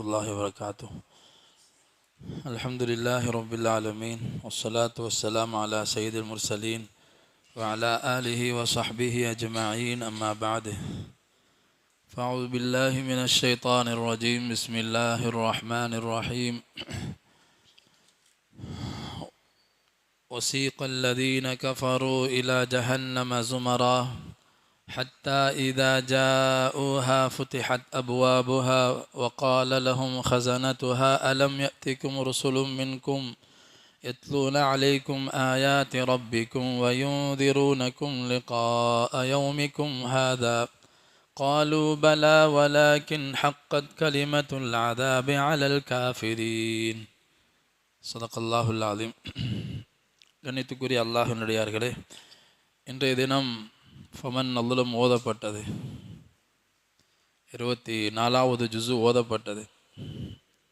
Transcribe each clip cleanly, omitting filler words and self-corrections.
الله وبركاته. الحمد لله رب العالمين والصلاة والسلام على سيد المرسلين وعلى آله وصحبه أجمعين أما بعد فأعوذ بالله من الشيطان الرجيم بسم الله الرحمن الرحيم وسيق الذين كفروا إلى جهنم زمرا حتى إذا جاءوها فتحت أبوابها وقال لهم خزنتها ألم يأتكم رسل منكم يتلون عليكم آيات ربكم وينذرونكم لقاء يومكم هذا قالوا بلى ولكن حقت كلمة العذاب على الكافرين صدق الله العظيم. கண்ணியத்துக்குரிய அல்லாஹ்வின் அடியார்களே, இன்றைய தினம் ஃபமன் அல்லும் ஓதப்பட்டது. 24வது ஜுஸு ஓதப்பட்டது.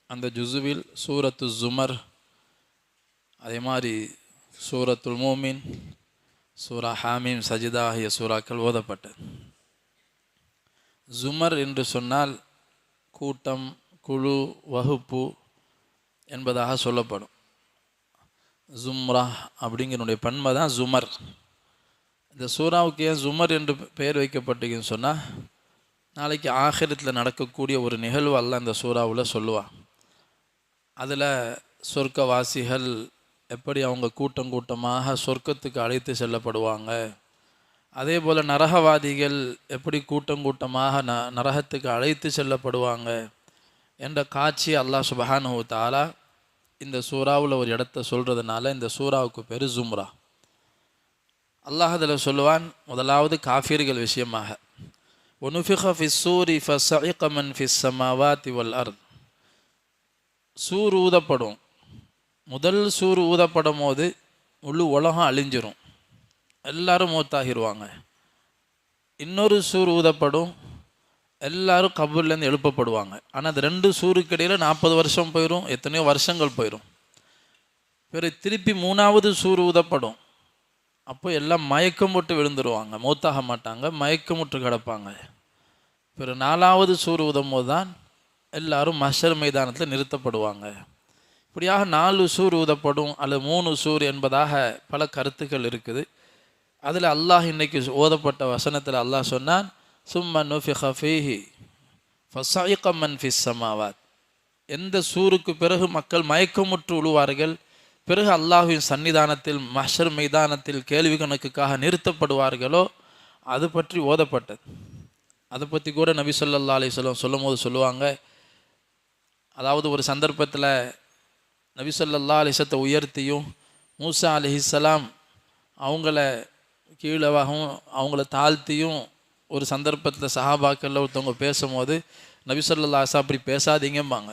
அந்த ஜுஸுவில் சூரத்து ஜுமர், அதே மாதிரி சூரத்துல் மூமின், சூரா ஹாமீம், சஜிதா ஆகிய சூறாக்கள் ஓதப்பட்டது. ஜுமர் என்று சொன்னால் கூட்டம், குழு, வகுப்பு என்பதாக சொல்லப்படும். ஜும்ரா அப்படிங்கிறனுடைய பன்மை தான் ஜுமர். இந்த சூறாவுக்கு ஏன் ஜுமர் என்று பெயர் வைக்கப்பட்டதுன்னு சொன்னால், நாளைக்கு ஆகிரத்தில் நடக்கக்கூடிய ஒரு நிகழ்வு அல்லாஹ் இந்த சூறாவில் சொல்லுவான். அதில் சொர்க்கவாசிகள் எப்படி அவங்க கூட்டம் கூட்டமாக சொர்க்கத்துக்கு அழைத்து செல்லப்படுவாங்க, அதே போல் நரகவாதிகள் எப்படி கூட்டம் கூட்டமாக நரகத்துக்கு அழைத்து செல்லப்படுவாங்க என்ற காட்சி அல்லாஹ் சுப்ஹானஹு வ தஆலா இந்த சூறாவில் ஒரு இடத்த சொல்கிறதுனால இந்த சூறாவுக்கு பேர் ஜும்ரா. அல்லாஹ் அதில் சொல்லுவான், முதலாவது காஃபிர்கள் விஷயமாக, ஒனுஃபிக ஃபிஸ்ஸூரி ஃபஸஇக மன் ஃபிஸ் ஸமாவாதி வல் அர்த். சூர் ஊதப்படும். முதல் சூர் ஊதப்படும் போது முழு உலகம் அழிஞ்சிரும், எல்லாரும் மூத்தாகிடுவாங்க. இன்னொரு சூர் ஊதப்படும், எல்லாரும் கபூர்லேருந்து எழுப்பப்படுவாங்க. ஆனால் அது ரெண்டு சூருக்கு இடையில் 40 வருஷம் போயிடும், எத்தனையோ வருஷங்கள் போயிடும். பிறகு திருப்பி 3வது சூர் ஊதப்படும். அப்போ எல்லாம் மயக்கம் போட்டு விழுந்துருவாங்க, மூத்தாக மாட்டாங்க, மயக்கமுற்று கிடப்பாங்க. பிறகு 4வது சூர் ஊதும் போது தான் எல்லாரும் மஹ்ஷர் மைதானத்தில் நிறுத்தப்படுவாங்க. இப்படியாக 4 சூர் ஊதப்படும் அல்லது 3 சூர் என்பதாக பல கருத்துக்கள் இருக்குது. அதில் அல்லாஹ் இன்னைக்கு ஓதப்பட்ட வசனத்தில் அல்லாஹ் சொன்னான், சும்ம நுஃபிக ஃபீஹி ஃபஸஇக மன் ஃபிஸ் ஸமாவாத். எந்த சூருக்கு பிறகு மக்கள் மயக்கமுற்று விழுவார்கள், பிறகு அல்லாஹ்வின் சன்னிதானத்தில் மஹ்ஷர் மைதானத்தில் கேள்வி கணக்குக்காக நிறுத்தப்படுவார்களோ அது பற்றி ஓதப்பட்டது. அதை பற்றி கூட நபி ஸல்லல்லாஹு அலைஹி வஸல்லம் சொல்லும் போது சொல்லுவாங்க, அதாவது ஒரு சந்தர்ப்பத்தில் நபி ஸல்லல்லாஹு அலைஹி வஸல்லத்தை உயர்த்தியும் மூசா அலைஹிஸ்ஸலாம் அவங்கள கீழவாகவும் அவங்கள தாழ்த்தியும் ஒரு சந்தர்ப்பத்தில் சஹாபாக்களில் ஒருத்தவங்க பேசும்போது நபி ஸல்லல்லாஹு அலைஹி வஸல்லம் அப்படி பேசாதீங்கம்பாங்க.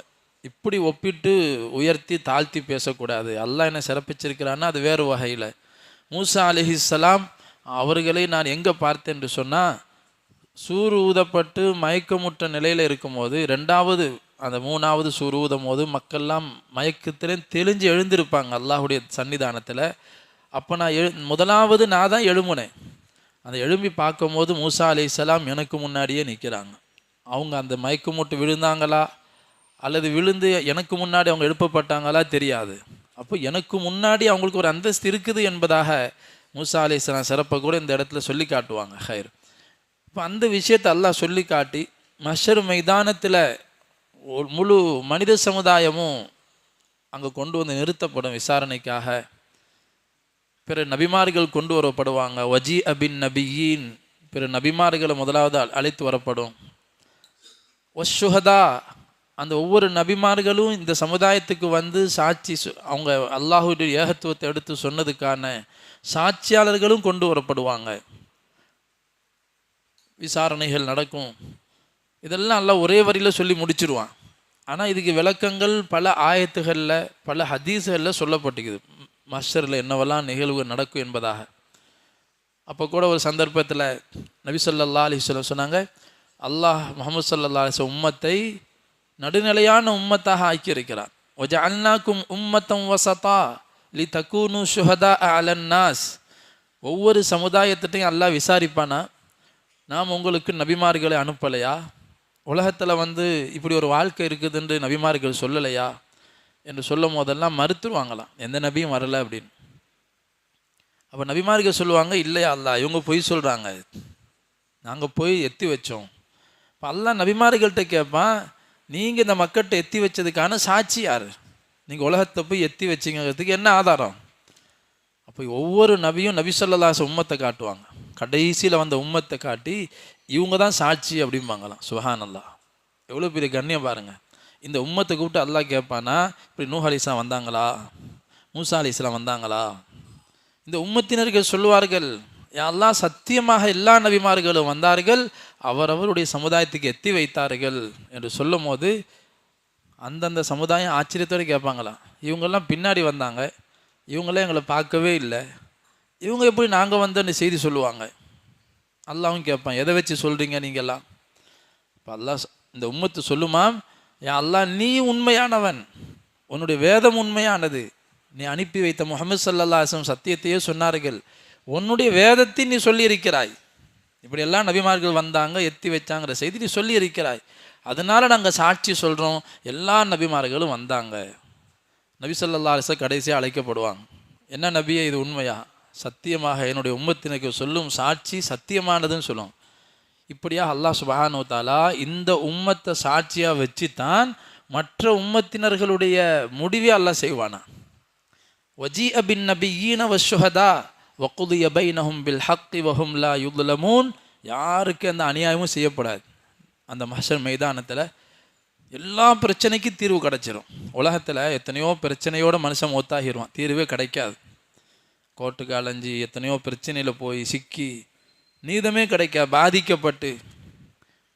இப்படி ஒப்பிட்டு உயர்த்தி தாழ்த்தி பேசக்கூடாது, அல்லாஹ் என்ன சிறப்பிச்சிருக்கிறான்னா அது வேறு வகையில். மூசா அலைஹிஸ்ஸலாம் அவர்களை நான் எங்கே பார்த்தேன் என்று சொன்னால், சூர் ஊதப்பட்டு மயக்கமுற்ற நிலையில் இருக்கும்போது, 2வது அந்த 3வது சூர் ஊதும் போது மக்கள்லாம் மயக்கத்திலே தெளிஞ்சு எழுந்திருப்பாங்க அல்லாஹுடைய சன்னிதானத்தில். அப்போ நான் முதலாவது நான் தான் எழும்புனேன். அந்த எழும்பி பார்க்கும்போது மூசா அலைஹிஸ்ஸலாம் எனக்கு முன்னாடியே நிற்கிறாங்க. அவங்க அந்த மயக்கமுட்டு விழுந்தாங்களா அல்லது விழுந்து எனக்கு முன்னாடி அவங்க எழுப்பப்பட்டாங்களா தெரியாது. அப்போ எனக்கு முன்னாடி அவங்களுக்கு ஒரு அந்தஸ்து இருக்குது என்பதாக மூசா அலைஹிஸ்ஸலாம் சிறப்பை கூட இந்த இடத்துல சொல்லி காட்டுவாங்க. ஹைர். இப்போ அந்த விஷயத்தை அல்லாஹ் சொல்லி காட்டி மஹ்ஷர் மைதானத்தில் ஒரு முழு மனித சமுதாயமும் அங்கே கொண்டு வந்து நிறுத்தப்படும் விசாரணைக்காக. பிற நபிமார்கள் கொண்டு வரப்படுவாங்க. வஜி அபின் நபியின், பிற நபிமார்களை முதலாவது அழைத்து வரப்படும். வஷுஹதா, அந்த ஒவ்வொரு நபிமார்களும் இந்த சமுதாயத்துக்கு வந்து சாட்சி, அவங்க அல்லாஹுடைய ஏகத்துவத்தை எடுத்து சொன்னதுக்கான சாட்சியாளர்களும் கொண்டு வரப்படுவாங்க. விசாரணைகள் நடக்கும். இதெல்லாம் அல்லாஹ் ஒரே வரியில் சொல்லி முடிச்சிருவான். ஆனால் இதுக்கு விளக்கங்கள் பல ஆயத்துகளில் பல ஹதீஸ்களில் சொல்லப்பட்டிருக்குது, மஹ்ஷரில் என்னவெல்லாம் நிகழ்வு நடக்கும் என்பதாக. அப்போ கூட ஒரு சந்தர்ப்பத்தில் நபி ஸல்லல்லாஹு அலைஹி வஸல்லம் சொன்னாங்க, அல்லாஹ் முஹம்மது ஸல்லல்லாஹு அலைஹி வஸல்லம் உம்மத்தை நடுநிலையான உம்மத்தாக ஆக்கியிருக்கிறார். வஜஅல்னாக்கும் உம்மத்தம் வஸதா லிதகூனு ஷுஹதா அலன் நாஸ். ஒவ்வொரு சமுதாயத்திட்டையும் அல்லாஹ் விசாரிப்பானா, நாம் உங்களுக்கு நபிமார்களை அனுப்பலையா, உலகத்தில் இப்படி ஒரு வாழ்க்கை இருக்குதுன்று நபிமார்கள் சொல்லலையா என்று சொல்லும் போதெல்லாம் மறுத்துருவாங்களாம், எந்த நபியும் வரலை அப்படின்னு. அப்போ நபிமார்கள் சொல்லுவாங்க, இல்லையா அல்லாஹ், இவங்க பொய் சொல்கிறாங்க, நாங்கள் போய் எத்தி வச்சோம். இப்போ அல்லாஹ் நபிமார்கள்ட்ட கேட்பான், நீங்கள் இந்த மக்கள்கிட்ட எத்தி வச்சதுக்கான சாட்சி யார்? நீங்கள் உலகத்தை போய் எத்தி வச்சிங்கிறதுக்கு என்ன ஆதாரம்? அப்போ ஒவ்வொரு நபியும் நபி ஸல்லல்லாஹு அலைஹி வஸல்லம் உம்மத்தை காட்டுவாங்க. கடைசியில் வந்த உம்மத்தை காட்டி இவங்க தான் சாட்சி அப்படிம்பாங்களாம். சுப்ஹானல்லாஹ், எவ்வளோ பெரிய கண்ணியம் பாருங்கள். இந்த உம்மத்தை கூப்பிட்டு அல்லாஹ் கேட்பானா, இப்படி நூஹ் அலைஹிஸ்ஸலாம் வந்தாங்களா, மூசா அலைஹிஸ்ஸலாம் வந்தாங்களா? இந்த உம்மத்தினர்கள் சொல்லுவார்கள், யா அல்லாஹ், சத்தியமாக எல்லா நபிமார்களும் வந்தார்கள், அவரவருடைய சமுதாயத்துக்கு எத்தி வைத்தார்கள் என்று சொல்லும் போது அந்தந்த சமுதாயம் ஆச்சரியத்தோடு கேட்பாங்களாம், இவங்கெல்லாம் பின்னாடி வந்தாங்க, இவங்களாம் எங்களை பார்க்கவே இல்லை, இவங்க எப்படி நாங்கள் வந்தோன்னு செய்தி சொல்லுவாங்க? அல்லாஹ்வும் கேட்பான், எதை வச்சு சொல்கிறீங்க நீங்கள்லாம்? இப்போ அல்லாஹ் இந்த உம்மத்து சொல்லுமா, யா அல்லாஹ், நீ உண்மையானவன், உன்னுடைய வேதம் உண்மையானது, நீ அனுப்பி வைத்த முஹம்மது ஸல்லல்லாஹு அலைஹி வஸல்லம் சத்தியத்தையே சொன்னார்கள், உன்னுடைய வேதத்தை நீ சொல்லியிருக்கிறாய், இப்படி எல்லா நபிமார்கள் வந்தாங்க எத்தி வச்சாங்கிற செய்தி நீ சொல்லியிருக்கிறாய், அதனால் நாங்கள் சாட்சி சொல்கிறோம், எல்லா நபிமார்களும் வந்தாங்க. நபி ஸல்லல்லாஹு அலைஹி வஸல்லம் கடைசியாக அழைக்கப்படுவாங்க, என்ன நபியே இது உண்மையா? சத்தியமாக என்னுடைய உம்மத்தினருக்கு சொல்லும் சாட்சி சத்தியமானதுன்னு சொல்லும். இப்படியாக அல்லாஹ் சுப்ஹானஹு வ தஆலா இந்த உம்மத்தை சாட்சியாக வச்சு தான் மற்ற உம்மத்தினர்களுடைய முடிவே அல்லாஹ் செய்வானா. வஜீஅ பின் நபிய்யீன வஷ்ஷுஹதா வகுதிய பைனஹும் பில் ஹக்கி வஹும் லா யுத்லமூன். யாருக்கு அந்த அநியாயமும் செய்யப்படாது. அந்த மஹ்ஷர் மைதானத்தில் எல்லா பிரச்சனைக்கும் தீர்வு கிடச்சிரும். உலகத்தில் எத்தனையோ பிரச்சனையோடு மனுஷன் ஒத்தாகிடுவான், தீர்வே கிடைக்காது. கோர்ட்டுக்கு அலைஞ்சி எத்தனையோ பிரச்சனையில் போய் சிக்கி நீதமே கிடைக்க பாதிக்கப்பட்டு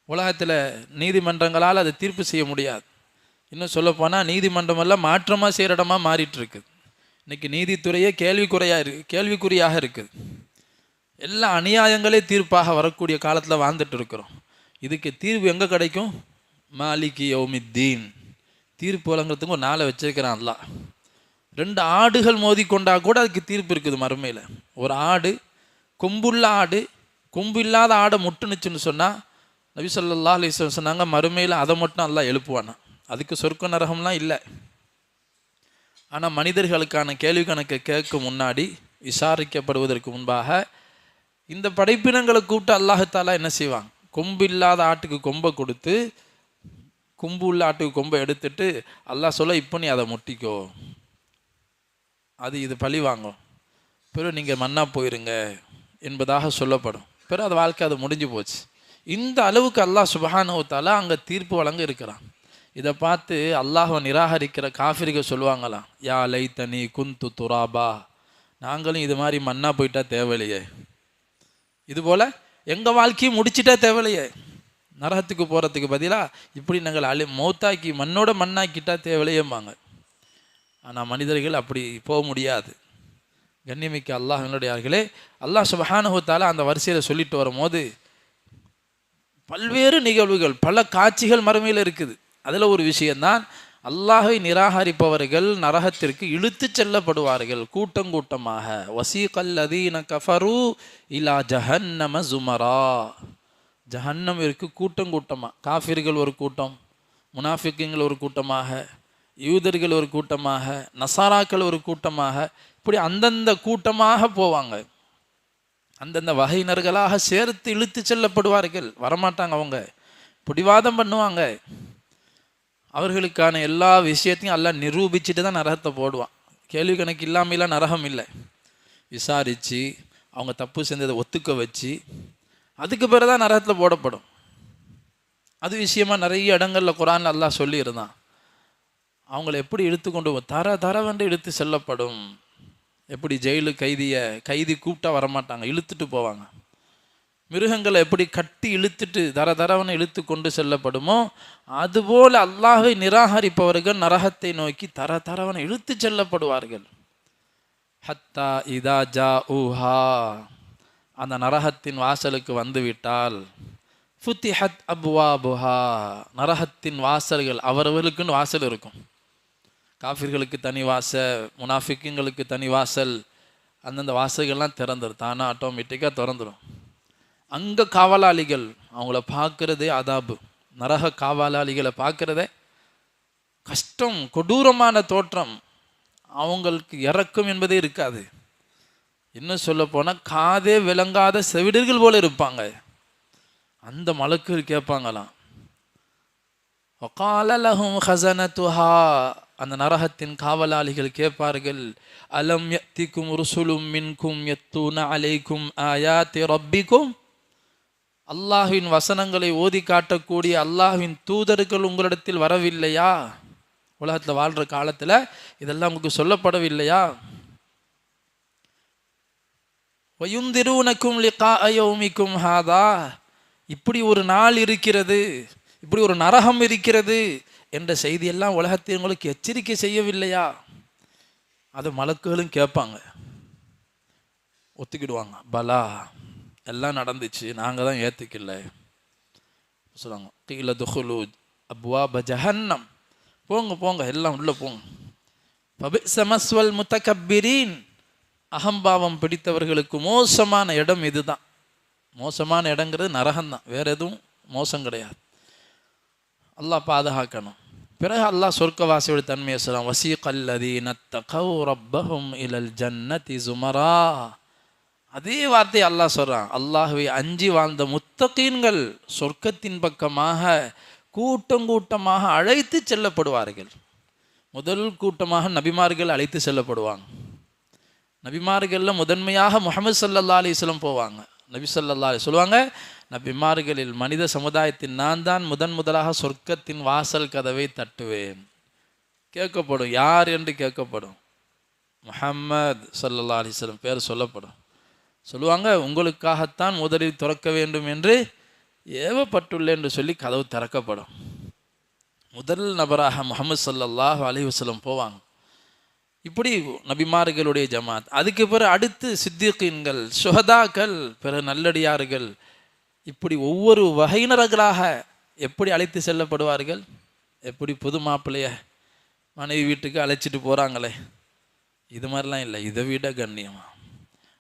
உலகத்தில் நீதிமன்றங்களால் அதை தீர்ப்பு செய்ய முடியாது. இன்னும் சொல்லப்போனால் நீதிமன்றமெல்லாம் மாற்றமாக செய்கிற இடமா மாறிட்டுருக்கு. இன்றைக்கி நீதித்துறையே கேள்விக்குறியாக இருக்குது. எல்லா அநியாயங்களே தீர்ப்பாக வரக்கூடிய காலத்தில் வாழ்ந்துட்டு இருக்கிறோம். இதுக்கு தீர்வு எங்கே கிடைக்கும்? மாலிகி யௌமித்தீன். தீர்ப்பு வழங்குறதுக்கு ஒரு நாளை வச்சிருக்கிறான் அல்லாஹ். 2 ஆடுகள் மோதி கொண்டா கூட அதுக்கு தீர்ப்பு இருக்குது மறுமையில். ஒரு ஆடு, கொம்புள்ள ஆடு கொம்பு இல்லாத ஆடை முட்டுனுச்சுன்னு சொன்னால் நபி ஸல்லல்லாஹு அலைஹி வஸல்லம் சொன்னாங்க, மறுமையில் அதை மட்டும் அல்லாஹ் எழுப்புவானா. அதுக்கு சொர்க்க நரகம்லாம் இல்லை. ஆனால் மனிதர்களுக்கான கேள்வி கணக்கை கேட்க முன்னாடி விசாரிக்கப்படுவதற்கு முன்பாக இந்த படைப்பினங்களை கூப்பிட்டு அல்லாஹ் தஆலா என்ன செய்வாங்க, கொம்பு இல்லாத ஆட்டுக்கு கொம்பை கொடுத்து கொம்பு உள்ள ஆட்டுக்கு கொம்பை எடுத்துட்டு அல்லாஹ் சொல்ல, இப்போ நீ அதை முட்டிக்கோ, அது இது பழி வாங்கும், பிறகு நீங்கள் மண்ணா போயிருங்க என்பதாக சொல்லப்படும். பிறகு அது வாழ்க்கை அது முடிஞ்சு போச்சு. இந்த அளவுக்கு அல்லாஹ் சுப்ஹானஹு வ தஆலா அங்கே தீர்ப்பு வழங்க இருக்கிறான். இதை பார்த்து அல்லாஹ்வை நிராகரிக்கிற காஃபிர்கள் சொல்லுவாங்களாம், யா லைத்தனி குந்து துராபா, நாங்களும் இது மாதிரி மண்ணா போயிட்டா தேவையில்லையே, இதுபோல் எங்கள் வாழ்க்கையும் முடிச்சிட்டா தேவையில்லையே, நரகத்துக்கு போகிறதுக்கு பதிலாக இப்படி நாங்கள் மௌத்தாக்கி மண்ணோட மண்ணாக்கிட்டா தேவையில்லையேம்பாங்க. ஆனால் மனிதர்கள் அப்படி போக முடியாது. கண்ணியமிக்க அல்லாஹ்வினுடையார்களே, அல்லாஹ் சுப்ஹானஹு வ தஆலா அந்த வரிசையில் சொல்லிட்டு வரும்போது பல்வேறு நிகழ்வுகள், பல காட்சிகள் மறுமையில் இருக்குது. அதில் ஒரு விஷயந்தான், அல்லாஹை நிராகரிப்பவர்கள் நரகத்திற்கு இழுத்து செல்லப்படுவார்கள் கூட்டம் கூட்டமாக. வசீகல்லதீன கஃபரு இலா ஜஹன்னம ஜுமரா. ஜஹன்னம் இருக்கு கூட்டம் கூட்டமாக. காஃபிர்கள் ஒரு கூட்டம், முனாஃபிக்குங்கள் ஒரு கூட்டமாக, யூதர்கள் ஒரு கூட்டமாக, நசாராக்கள் ஒரு கூட்டமாக, இப்படி அந்தந்த கூட்டமாக போவாங்க. அந்தந்த வகையினர்களாக சேர்த்து இழுத்து செல்லப்படுவார்கள். வரமாட்டாங்க, அவங்க பிடிவாதம் பண்ணுவாங்க. அவர்களுக்கான எல்லா விஷயத்தையும் எல்லாம் நிரூபிச்சுட்டு தான் நரகத்தை போடுவான். கேள்வி கணக்கு இல்லாமலாம் நரகம் இல்லை. விசாரித்து அவங்க தப்பு செஞ்சதை ஒத்துக்க வச்சு அதுக்கு பிறகு தான் நரகத்தில் போடப்படும். அது விஷயமா நிறைய இடங்களில் குர்ஆனில் அல்லாஹ் சொல்லியிருந்தான். அவங்கள எப்படி இழுத்துக்கொண்டு தரவென்று இழுத்து செல்லப்படும். எப்படி ஜெயிலு கைதி கூப்பிட்டா வரமாட்டாங்க, இழுத்துட்டு போவாங்க. மிருகங்களை எப்படி கட்டி இழுத்துட்டு தரவனை இழுத்து கொண்டு செல்லப்படுமோ அதுபோல் அல்லாஹை நிராகரிப்பவர்கள் நரகத்தை நோக்கி தரவனை இழுத்து செல்லப்படுவார்கள். ஹத்தா இதா ஜா ஊஹா, அந்த நரகத்தின் வாசலுக்கு வந்து விட்டால் ஃபுத்திஹத் அப்வாபுஹா, நரகத்தின் வாசல்கள் அவரவர்களுக்குன்னு வாசல் இருக்கும். காஃபிர்களுக்கு தனி வாசல், முனாஃபிக்குங்களுக்கு தனி வாசல், அந்தந்த வாசல்கள்லாம் திறந்துடும், தானே ஆட்டோமேட்டிக்காக திறந்துடும். அங்கே காவலாளிகள் அவங்கள பார்க்குறதே அதாபு. நரக காவலாளிகளை பார்க்குறதே கஷ்டம், கொடூரமான தோற்றம். அவங்களுக்கு இறக்கம் என்பதே இருக்காது. இன்னும் சொல்ல போனால் காதே விளங்காத செவிடர்கள் போல இருப்பாங்க. அந்த மலக்குகள் கேட்பாங்களாம், வகால லஹும் ஹஸனத்துஹா, அந்த நரகத்தின் காவலாளிகள் கேட்பார்கள், அலம் யத்திக்கும் ருசுலும் மின்கும் யத்தூன அலைக்கும் ஆயாத்தி ரப்பிக்கும், அல்லாஹ்வின் வசனங்களை ஓதி காட்டக்கூடிய அல்லாஹ்வின் தூதர்கள் உங்களிடத்தில் வரவில்லையா? உலகத்தில் வாழ்கிற காலத்தில் இதெல்லாம் உங்களுக்கு சொல்லப்படவில்லையா? வயுந்திரூனக்கும் லிகாஅ யௌமிக்கும் ஹாதா, இப்படி ஒரு நாள் இருக்கிறது, இப்படி ஒரு நரகம் இருக்கிறது என்ற செய்தியெல்லாம் உலகத்தை உங்களுக்கு எச்சரிக்கை செய்யவில்லையா? அது மலக்குகளும் கேட்பாங்க, ஒத்துக்கிடுவாங்க, பலா எல்லாம் நடந்துச்சு, நாங்கள் தான் ஏற்றுக்கல சொல்லுவாங்க. கீழ துஹுலு அப்வாப ஜஹன்னம், போங்க போங்க எல்லாம் உள்ளே போங்க. ஃபபிஸ மஸ்வல் முத்தகப்பிரீன், அகம்பாவம் பிடித்தவர்களுக்கு மோசமான இடம் இதுதான். மோசமான இடங்கிறது நரகம்தான், வேற எதுவும் மோசம் கிடையாது. அல்லாஹ் பாதுகாக்கணும். பிறகு அல்லாஹ் சொர்க்கவாசியோட தன்மையை சொல்லலாம், வசீகல்லதீன தகவ் ரப்பஹும் இலல் ஜன்னதி சுமரா, அதே வார்த்தை அல்லாஹ் சொல்றான். அல்லாஹ்வை அஞ்சி வாழ்ந்த முத்தகீன்கள் சொர்க்கத்தின் பக்கமாக கூட்டம் கூட்டமாக அழைத்து செல்லப்படுவார்கள். முதல் கூட்டமாக நபிமார்கள் அழைத்து செல்லப்படுவாங்க. நபிமார்களில் முதன்மையாக முஹம்மது ஸல்லல்லாஹு அலைஹி வஸல்லம் போவாங்க. நபி ஸல்லல்லாஹு அலைஹி சொல்லுவாங்க, நபிமார்களில் மனித சமுதாயத்தின் நான் தான் முதலாக சொர்க்கத்தின் வாசல் கதவை தட்டுவேன். கேட்கப்படும், யார் என்று கேட்கப்படும். முஹம்மது ஸல்லல்லாஹு அலைஹி வஸல்லம் பேர் சொல்லப்படும். சொல்லுவாங்க, உங்களுக்காகத்தான் முதலில் திறக்க வேண்டும் என்று ஏவப்பட்டுள்ளேன் என்று சொல்லி கதவு திறக்கப்படும். முதல் நபராக முஹம்மது ஸல்லல்லாஹு அலைஹி வஸல்லம் போவாங்க. இப்படி நபிமார்களுடைய ஜமாத். அதுக்கு பிறகு அடுத்து சித்திகீன்கள், சுஹதாக்கள், பிறகு நல்லடியார்கள். இப்படி ஒவ்வொரு வகையினர்களாக எப்படி அழைத்து செல்லப்படுவார்கள். எப்படி புது மாப்பிள்ளைய மனைவி வீட்டுக்கு அழைச்சிட்டு போகிறாங்களே, இது மாதிரிலாம் இல்லை, இதை விட கண்ணியமாக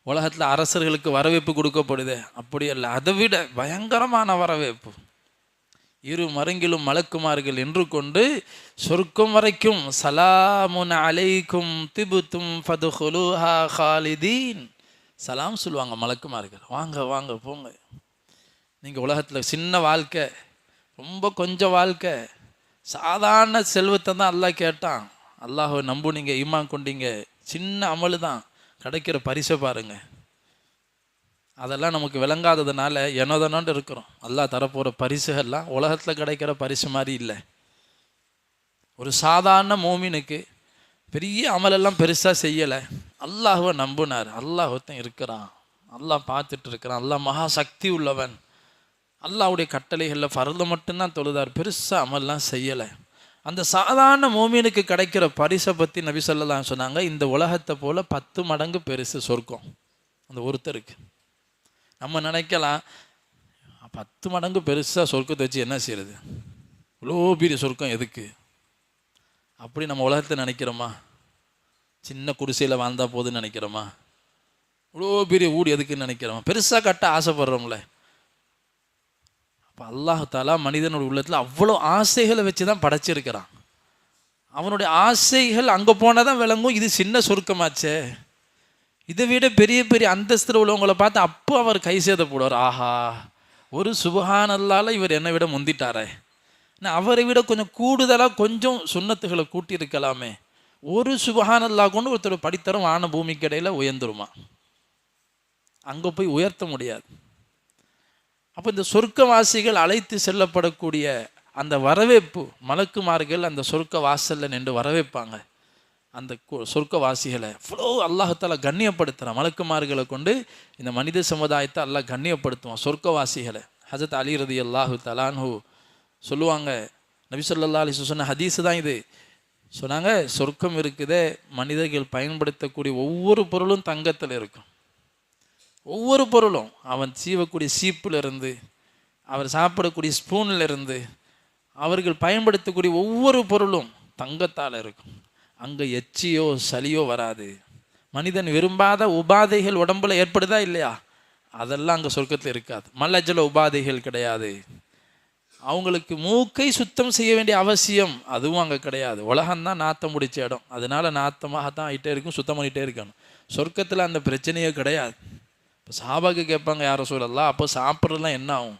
உலகத்தில் அரசர்களுக்கு வரவேற்பு கொடுக்கப்படுது, அப்படி அல்ல, அதை விட பயங்கரமான வரவேற்பு. இரு மருங்கிலும் மலக்குமார்கள் என்று கொண்டு சொர்க்கம் வரைக்கும் சலாமுன் அலைக்கும் திபுத்தும் ஃபதுஹுலுஹா காலிதீன், சலாம் சொல்லுவாங்க மலக்குமார்கள், வாங்க வாங்க போங்க. நீங்கள் உலகத்தில் சின்ன வாழ்க்கை, ரொம்ப கொஞ்சம் வாழ்க்கை, சாதாரண செல்வத்தை தான் அல்லாஹ் கேட்டான். அல்லாஹ்வை நம்புனீங்க, ஈமான் கொண்டீங்க, சின்ன அமலு தான், கிடைக்கிற பரிசை பாருங்க. அதெல்லாம் நமக்கு விளங்காததுனால என்னதனாண்டு இருக்கிறோம். அல்லாஹ் தரப்போகிற பரிசுகள்லாம் உலகத்தில் கிடைக்கிற பரிசு மாதிரி இல்லை. ஒரு சாதாரண மோமினுக்கு பெரிய அமலெல்லாம் பெருசாக செய்யலை, அல்லாஹ்வை நம்புனார், அல்லாஹ் ஒருத்தன் இருக்கிறான், அல்லாஹ் பார்த்துட்டு இருக்கிறான், அல்லாஹ் மகா சக்தி உள்ளவன், அல்லாஹ்வுடைய கட்டளைகளில் ஃபர்து மட்டும்தான் தொழுதார், பெருசாக அமல்லாம் செய்யலை. அந்த சாதாரண மோமினுக்கு கிடைக்கிற பரிசை பற்றி நபி ஸல்லல்லாஹு அலைஹி சொன்னாங்க, இந்த உலகத்தை போல் 10 மடங்கு பெருசு சொர்க்கம் அந்த ஒருத்தருக்கு. நம்ம நினைக்கலாம் 10 மடங்கு பெருசாக சொர்க்கத்தை வச்சு என்ன செய்யறது, இவ்வளோ பெரிய சொர்க்கம் எதுக்கு, அப்படி நம்ம உலகத்தை நினைக்கிறோமா? சின்ன குடிசையில் வாழ்ந்தால் போதுன்னு நினைக்கிறோமா? இவ்வளோ பெரிய வீடு எதுக்குன்னு நினைக்கிறோமா? பெருசாக கட்ட ஆசைப்படுறோம்ல. அப்போ அல்லாஹ் தஆலா மனிதனுடைய உள்ளத்தில் அவ்வளோ ஆசைகளை வச்சு தான் படைச்சிருக்கிறான். அவனுடைய ஆசைகள் அங்கே போனால் தான் விளங்கும், இது சின்ன சொர்க்கமாச்சே, இதை விட பெரிய பெரிய அந்தஸ்தில் உள்ளவங்களை பார்த்து அப்போ அவர் கை சேதப்படுவார். ஆஹா, ஒரு சுப்ஹானல்லாஹ் இவர் என்னை விட முந்திட்டாரே, அவரை விட கொஞ்சம் கூடுதலாக கொஞ்சம் சுன்னத்துகளை கூட்டி இருக்கலாமே. ஒரு சுப்ஹானல்லாஹ் கொண்டு ஒருத்தர் படித்தரம் வான பூமிக்கு இடையில உயர்ந்துருமா? அங்கே போய் உயர்த்த முடியாது. அப்போ இந்த சொர்க்கவாசிகள் அழைத்து செல்லப்படக்கூடிய அந்த வரவேற்பு, மலக்குமார்கள் அந்த சொர்க்க வாசலில் நின்று வரவேற்பாங்க. அந்த சொர்க்கவாசிகளை இவ்வளோ அல்லாஹ் தஆலா கண்ணியப்படுத்துகிறான். மலக்குமார்களை கொண்டு இந்த மனித சமுதாயத்தை அல்லாஹ் கண்ணியப்படுத்துவான், சொர்க்கவாசிகளை. ஹஜரத் அலி ரலியல்லாஹு தஆலா அன்ஹு சொல்லுவாங்க, நபி ஸல்லல்லாஹு அலைஹி வஸல்லம் சொன்ன ஹதீஸ் தான் இது. சொன்னாங்க, சொர்க்கம் இருக்குதே, மனிதர்கள் பயன்படுத்தக்கூடிய ஒவ்வொரு பொருளும் தங்கத்தில் இருக்கும். ஒவ்வொரு பொருளும், அவன் சீவக்கூடிய சீப்பிலிருந்து அவர் சாப்பிடக்கூடிய ஸ்பூனில் இருந்து அவர்கள் பயன்படுத்தக்கூடிய ஒவ்வொரு பொருளும் தங்கத்தால் இருக்கும். அங்கே எச்சியோ சளியோ வராது. மனிதன் விரும்பாத உபாதைகள் உடம்புல ஏற்படுதா இல்லையா, அதெல்லாம் அங்கே சொர்க்கத்தில் இருக்காது. மலஜல உபாதைகள் கிடையாது. அவங்களுக்கு மூக்கை சுத்தம் செய்ய வேண்டிய அவசியம் அதுவும் அங்கே கிடையாது. உலகம்தான் நாத்தம் முடிச்ச இடம், அதனால நாத்தமாகத்தான் ஆகிட்டே இருக்கும், சுத்தம் பண்ணிகிட்டே இருக்கணும். சொர்க்கத்தில் அந்த பிரச்சனையே கிடையாது. இப்போ சாபாக்கு கேட்பாங்க, யார சொல்லலாம் அப்போ சாப்பிட்றதுலாம் என்ன ஆகும்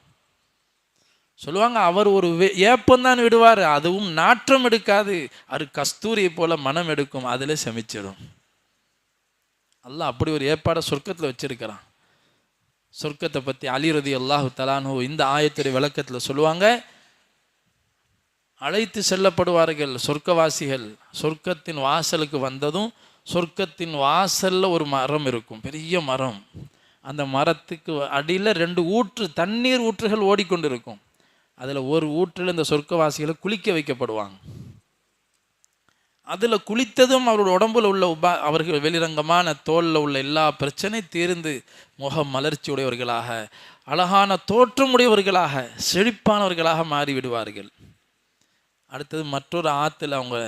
சொல்லுவாங்க. அவர் ஒரு ஏப்பந்தான் விடுவார், அதுவும் நாற்றம் எடுக்காது, அது கஸ்தூரியை போல மனம் எடுக்கும், அதில் செமிச்சிடும். அல்லாஹ் அப்படி ஒரு ஏற்பாடை சொர்க்கத்தில் வச்சிருக்கிறான். சொர்க்கத்தை பற்றி அலி ரலியல்லாஹு தஆலா அன்ஹு இந்த ஆயத்துடைய விளக்கத்தில் சொல்லுவாங்க, அழைத்து செல்லப்படுவார்கள் சொர்க்கவாசிகள். சொர்க்கத்தின் வாசலுக்கு வந்ததும் சொர்க்கத்தின் வாசலில் ஒரு மரம் இருக்கும், பெரிய மரம். அந்த மரத்துக்கு அடியில் 2 ஊற்று தண்ணீர் ஊற்றுகள் ஓடிக்கொண்டு இருக்கும். அதில் ஒரு ஊற்றில் இந்த சொர்க்கவாசிகளை குளிக்க வைக்கப்படுவாங்க. அதில் குளித்ததும் அவரோட உடம்புல உள்ள அவர்கள் வெளிரங்கமான தோலில் உள்ள எல்லா பிரச்சனை தீர்ந்து முகம் மலர்ச்சியுடையவர்களாக, அழகான தோற்றமுடையவர்களாக, செழிப்பானவர்களாக மாறிவிடுவார்கள். அடுத்தது மற்றொரு ஆற்றுல அவங்க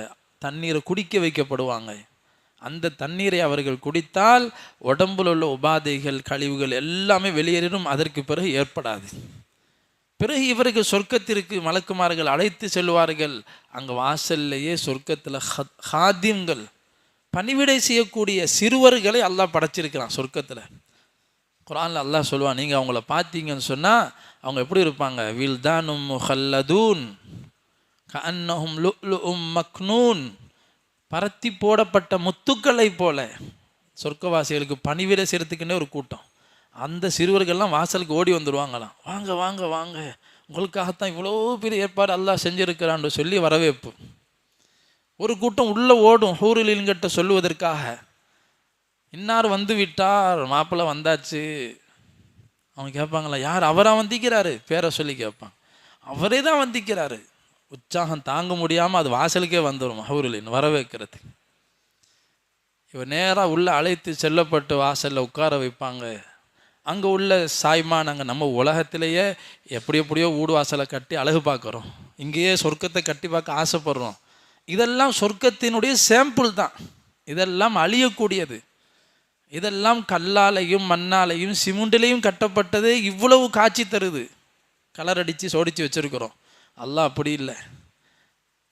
தண்ணீரை குடிக்க வைக்கப்படுவாங்க. அந்த தண்ணீரை அவர்கள் குடித்தால் உடம்புல உள்ள உபாதைகள் கழிவுகள் எல்லாமே வெளியேறும், அதற்கு பிறகு ஏற்படாது. பிறகு இவர்கள் சொர்க்கத்திற்கு மலக்குமார்கள் அழைத்து செல்வார்கள். அங்கே வாசல்லையே சொர்க்கத்தில் ஹாதிம்கள், பணிவிடை செய்யக்கூடிய சிறுவர்களை அல்லாஹ் படைச்சிருக்கிறான் சொர்க்கத்தில். குர்ஆனில் அல்லாஹ் சொல்லுவான், நீங்கள் அவங்கள பார்த்தீங்கன்னு சொன்னால் அவங்க எப்படி இருப்பாங்க, வில்தானும் முஹல்லதூன் கஅன்னஹும் லுஅ்லுஉம் மக்னூன், பரத்தி போடப்பட்ட முத்துக்களை போல. சொர்க்கவாசிகளுக்கு பணிவிடை செய்கிறதுக்குன்னே ஒரு கூட்டம், அந்த சிறுவர்கள்லாம் வாசலுக்கு ஓடி வந்துடுவாங்களாம். வாங்க வாங்க வாங்க, உங்களுக்காகத்தான் இவ்வளோ பெரிய ஏற்பாடு அல்லாஹ் செஞ்சுருக்கிறான்னு சொல்லி வரவேற்பு. ஒரு கூட்டம் உள்ளே ஓடும் ஹூருலின்கிட்ட சொல்லுவதற்காக, இன்னார் வந்து விட்டார், மாப்பிள்ளை வந்தாச்சு. அவங்க கேட்பாங்களா, யார் அவராக வந்திக்கிறாரு, பேரை சொல்லி கேட்பான். அவரே தான் வந்திக்கிறாரு. உற்சாகம் தாங்க முடியாமல் அது வாசலுக்கே வந்துடும் ஹூருலின் வரவேற்கிறது. இவர் நேராக உள்ளே அழைத்து செல்லப்பட்டு வாசலில் உட்கார வைப்பாங்க. அங்கே உள்ள சாய்மான், அங்கே நம்ம உலகத்திலேயே எப்படியோ வீடு வாசலை கட்டி அழகு பார்க்குறோம், இங்கேயே சொர்க்கத்தை கட்டி பார்க்க ஆசைப்படுறோம். இதெல்லாம் சொர்க்கத்தினுடைய சாம்பிள் தான், இதெல்லாம் அழியக்கூடியது. இதெல்லாம் கல்லாலையும் மண்ணாலையும் சிமெண்ட்லேயும் கட்டப்பட்டதே இவ்வளவு காட்சி தருது, கலர் அடித்து சோடித்து வச்சுருக்கிறோம். அல்லாஹ் அப்படி இல்லை.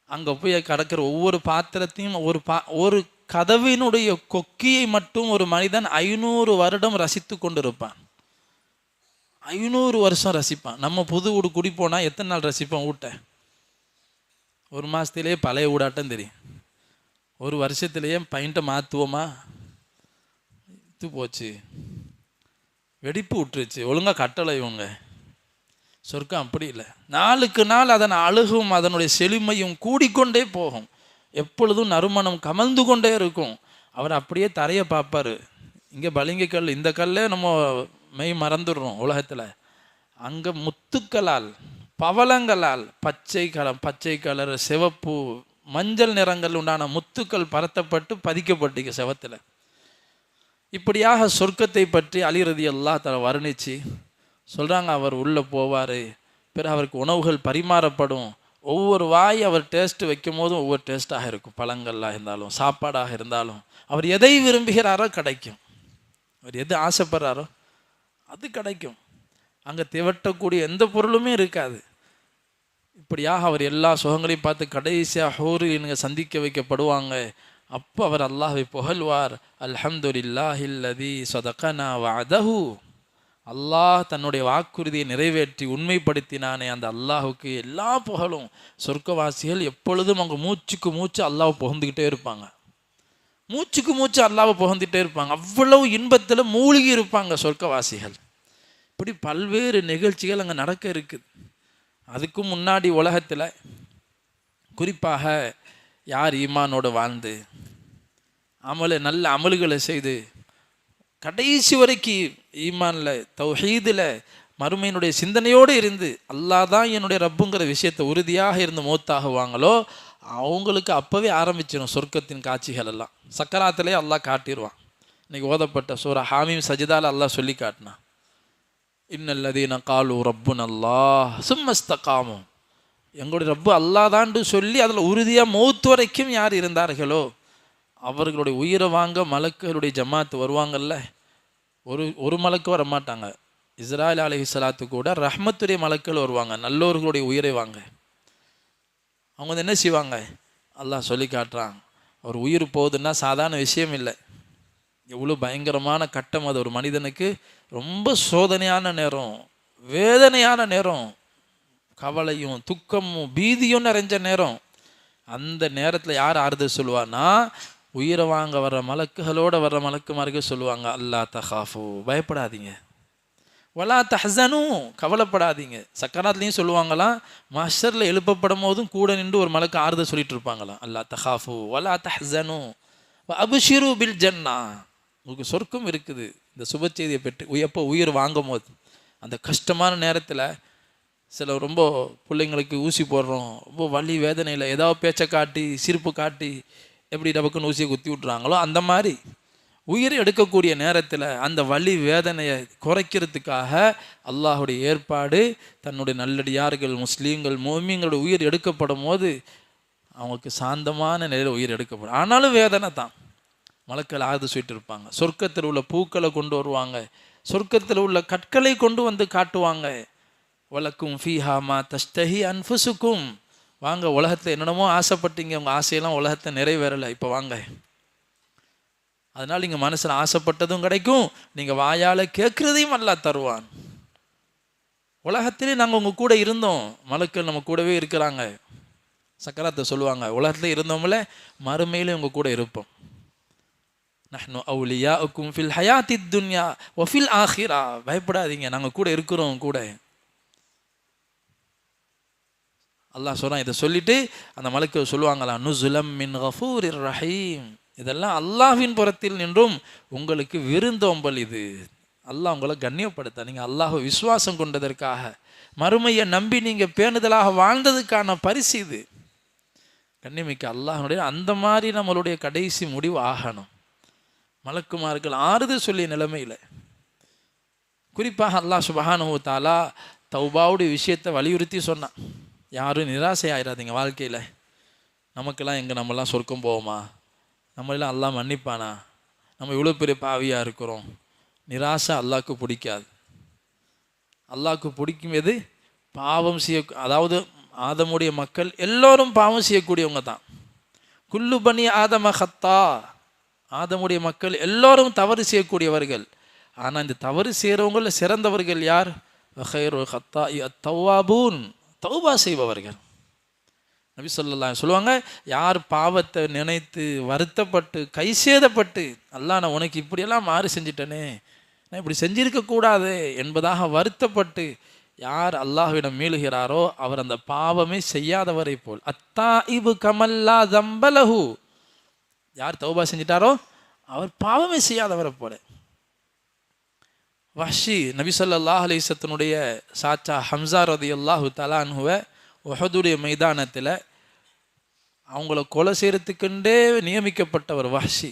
அங்கே போய் கிடக்கிற ஒவ்வொரு பாத்திரத்தையும் ஒரு கதவினுடைய கொக்கியை மட்டும் ஒரு மனிதன் 500 வருடம் ரசித்து கொண்டிருப்பான். 500 வருஷம் ரசிப்பான். நம்ம புது வீடு குடி போனால் எத்தனை நாள் ரசிப்போம் வீட்டை? ஒரு மாதத்துலேயே பழைய வீடாட்டம் தெரியும். ஒரு வருஷத்துலேயே பையன்ட்டை மாற்றுவோமா? இது போச்சு, வெடிப்பு விட்டுருச்சு, ஒழுங்காக கட்டளை இவங்க. சொர்க்கம் அப்படி இல்லை. நாளுக்கு நாள் அதன் அழுகும் அதனுடைய செழுமையும் கூடிக்கொண்டே போகும். எப்பொழுதும் நறுமணம் கமழ்ந்து கொண்டே இருக்கும். அவர் அப்படியே தரையை பார்ப்பார். இங்கே பளிங்கு கல், இந்த கல்லே நம்ம மெய் மறந்துடுறோம் உலகத்தில். அங்கே முத்துக்களால் பவளங்களால் பச்சை கலர் சிவப்பு மஞ்சள் நிறங்கள் உண்டான முத்துக்கள் பரத்தப்பட்டு பதிக்கப்பட்டு செவத்தில். இப்படியாக சொர்க்கத்தை பற்றி அலி ரலியல்லாஹு தஆலா வர்ணித்து சொல்கிறாங்க. அவர் உள்ளே போவார், பிறகு அவருக்கு உணவுகள் பரிமாறப்படும். ஒவ்வொரு வாய் அவர் டேஸ்ட்டு வைக்கும் போதும் ஒவ்வொரு டேஸ்ட்டாக இருக்கும். பழங்களாக இருந்தாலும் சாப்பாடாக இருந்தாலும் அவர் எதை விரும்புகிறாரோ கிடைக்கும், அவர் எது ஆசைப்படுறாரோ அது கிடைக்கும். அங்கே திவட்டக்கூடிய எந்த பொருளுமே இருக்காது. இப்படியாக அவர் எல்லா சுகங்களையும் பார்த்து கடைசியாக ஹூரின்க சந்திக்க வைக்கப்படுவாங்க. அப்போ அவர் அல்லாஹ்வை புகழ்வார். அல்ஹம்துலில்லாஹில்லதி ஸதகனா வஅதஹு, அல்லாஹ் தன்னுடைய வாக்குறுதியை நிறைவேற்றி உண்மைப்படுத்தினானே அந்த அல்லாஹுக்கு எல்லா புகழும். சொர்க்கவாசிகள் எப்பொழுதும் அவங்க மூச்சுக்கு மூச்சு அல்லாஹ் புகழ்ந்துக்கிட்டே இருப்பாங்க, மூச்சுக்கு மூச்சு அல்லாஹ் புகழ்ந்துட்டே இருப்பாங்க. அவ்வளவு இன்பத்தில் மூழ்கி இருப்பாங்க சொர்க்கவாசிகள். இப்படி பல்வேறு நிகழ்ச்சிகள் அங்கே நடக்க இருக்குது. அதுக்கு முன்னாடி உலகத்தில் குறிப்பாக யார் ஈமானோடு வாழ்ந்து நல்ல அமல்களை செய்து கடைசி வரைக்கும் ஈமானில் தௌஹீதில் மறுமையினுடைய சிந்தனையோடு இருந்து அல்லாஹ் தான் என்னுடைய ரப்புங்கிற விஷயத்தை உறுதியாக இருந்து மௌத்தாகுவாங்களோ அவங்களுக்கு அப்போவே ஆரம்பிச்சிடும் சொர்க்கத்தின் காட்சிகள் எல்லாம். சக்கராத்திலே அல்லாஹ் காட்டிடுவான். இன்றைக்கி ஓதப்பட்ட சூரா ஹாமீம் சஜிதாவில் அல்லாஹ் சொல்லி காட்டினான். இன்னல்லதீன காலு ரப்புன் அல்லாஹ் சும்மஸ்தகாமு, எங்களுடைய ரப்பு அல்லாதான்னு சொல்லி அதில் உறுதியாக மௌத்து வரைக்கும் யார் இருந்தார்களோ அவர்களுடைய உயிரை வாங்க மலக்குகளுடைய ஜமாத்து வருவாங்கல்ல. ஒரு மலக்கு வர மாட்டாங்க. இஸ்ராயில் அலைஹிஸ்ஸலாத்து கூட ரஹ்மத்துடைய மலக்குகள் வருவாங்க, நல்லோர்களுடைய உயிரை வாங்க. அவங்க வந்து என்ன செய்வாங்க, அல்லாஹ் சொல்லி காட்டுறான். ஒரு உயிர் போகுதுன்னா சாதாரண விஷயம் இல்லை, எவ்வளோ பயங்கரமான கட்டம் அது. ஒரு மனிதனுக்கு ரொம்ப சோதனையான நேரம், வேதனையான நேரம், கவலையும் துக்கமும் பீதியும் நிறைஞ்ச நேரம். அந்த நேரத்தில் யார் ஆறுதல் சொல்லுவான்னா, உயிரை வாங்க வர்ற மலக்குகளோடு வர்ற மலக்குமாருக்கு சொல்லுவாங்க, அல்லா தஹாஃபு, பயப்படாதீங்க, வலா தஹ்சனு, கவலைப்படாதீங்க. சக்கராத்லையும் சொல்லுவாங்களாம், மஹ்ஷரில் எழுப்பப்படும் போதும் கூட நின்று ஒரு மலக்கு ஆறுதல் சொல்லிட்டு இருப்பாங்களாம், அல்லா தஹாஃபு வலா தஹ்சனு அபுஷிரு பில் ஜன்னா, உங்களுக்கு சொர்க்கம் இருக்குது. இந்த சுப செய்தியை பெற்று எப்போ உயிர் வாங்கும் போது, அந்த கஷ்டமான நேரத்தில் சில ரொம்ப பிள்ளைங்களுக்கு ஊசி போடுறோம், ரொம்ப வலி வேதனையில் ஏதாவது பேச்சை காட்டி சிரிப்பு காட்டி எப்படி டபக்குன்னு ஊசியை குத்தி விட்றாங்களோ, அந்த மாதிரி உயிர் எடுக்கக்கூடிய நேரத்தில் அந்த வலி வேதனையை குறைக்கிறதுக்காக அல்லாஹுடைய ஏற்பாடு. தன்னுடைய நல்லடியார்கள் முஸ்லீம்கள் மோமியங்களுடைய உயிர் எடுக்கப்படும் போது அவங்களுக்கு சாந்தமான நிலையில் உயிர் எடுக்கப்படும். ஆனாலும் வேதனை தான். மலக்கள் ஆறுது சொல்லிட்டு இருப்பாங்க. சொர்க்கத்தில் உள்ள பூக்களை கொண்டு வருவாங்க, சொர்க்கத்தில் உள்ள கற்களை கொண்டு வந்து காட்டுவாங்க. வலக்கும் ஃபீஹாமா தஸ்தஹி அன்ஃபுசுக்கும், வாங்க உலகத்தில் என்னென்னமோ ஆசைப்பட்டீங்க, உங்கள் ஆசையெல்லாம் உலகத்தை நிறைவேறலை, இப்போ வாங்க. அதனால் நீங்கள் மனசில் ஆசைப்பட்டதும் கிடைக்கும், நீங்கள் வாயால் கேட்குறதையும் அல்லாஹ் தருவான். உலகத்திலே நாங்கள் உங்கள் கூட இருந்தோம், மலக்கள் நம்ம கூடவே இருக்கிறாங்க. சக்கராத்தை சொல்லுவாங்க, உலகத்தில் இருந்தோம்ல மறுமையிலே உங்கள் கூட இருப்போம். நஹ்னு அவுலியாஉக்கும் ஃபில் ஹயாத்தித் துன்யா வ ஃபில் ஆஹிரா, பயப்படாதீங்க, நாங்கள் கூட இருக்கிறோம் கூட. அல்லாஹ் சொல்கிறான். இதை சொல்லிட்டு அந்த மலக்கு சொல்லுவாங்களா, நுஸுலம் மின் கஃபூரிர் ரஹீம், இதெல்லாம் அல்லாஹ்வின் புறத்தில் நின்றும் உங்களுக்கு விருந்தோம்பல். இது அல்லாஹ் உங்களை கண்ணியப்படுத்த, நீங்கள் அல்லாஹ் விசுவாசம் கொண்டதற்காக, மறுமையை நம்பி நீங்கள் பேணுதலாக வாழ்ந்ததுக்கான பரிசு இது. கண்ணியமிக்க அல்லாஹ்வுடைய அந்த மாதிரி நம்மளுடைய கடைசி முடிவு ஆகணும். மலக்குமார்கள் ஆறுதல் சொல்லிய நிலைமையில் குறிப்பாக அல்லாஹ் சுப்ஹானஹு வ தஆலா தௌபாவுடைய விஷயத்தை வலியுறுத்தி சொன்னான். யாரும் நிராசை ஆயிடாதீங்க வாழ்க்கையில். நமக்கெல்லாம் எங்கே, நம்மலாம் சொர்க்கம் போவோமா, நம்மளெல்லாம் அல்லாஹ் மன்னிப்பானா, நம்ம இவ்வளோ பெரிய பாவியாக இருக்கிறோம். நிராசை அல்லாஹ்க்கு பிடிக்காது. அல்லாஹ்க்கு பிடிக்கும் எது, பாவம் செய்ய, அதாவது ஆதமுடைய மக்கள் எல்லோரும் பாவம் செய்யக்கூடியவங்க தான். குல்லு பனி ஆதம ஹத்தா, ஆதமுடைய மக்கள் எல்லோரும் தவறு செய்யக்கூடியவர்கள். ஆனால் இந்த தவறு செய்கிறவங்களில் சிறந்தவர்கள் யார், வஹைருல் ஹத்தாஇ அத்தவ்வாபூன், தௌபா செய்பவர்கள். நபி ஸல்லல்லாஹு அலைஹி சொல்லுவாங்க, யார் பாவத்தை நினைத்து வருத்தப்பட்டு கைசேதப்பட்டு, அல்லாஹ் நான் உனக்கு இப்படியெல்லாம் மாறு செஞ்சிட்டனே, நான் இப்படி செஞ்சிருக்கக்கூடாது என்பதாக வருத்தப்பட்டு யார் அல்லாஹ்விடம் மீளுகிறாரோ அவர் அந்த பாவமே செய்யாதவரை போல். அத்தாஇபு கமல்லா தம்பலஹு, யார் தௌபா செஞ்சிட்டாரோ அவர் பாவமே செய்யாதவரை போல. வஹ்ஷி நபி ஸல்லல்லாஹு அலைஹி வஸல்லமுடைய சாச்சா ஹம்ஸா ரலியல்லாஹு தஆலா அன்ஹுவை உஹதுடைய மைதானத்தில் அவங்கள கொலை செய்கிறதுக்குண்டே நியமிக்கப்பட்டவர் வஹ்ஷி.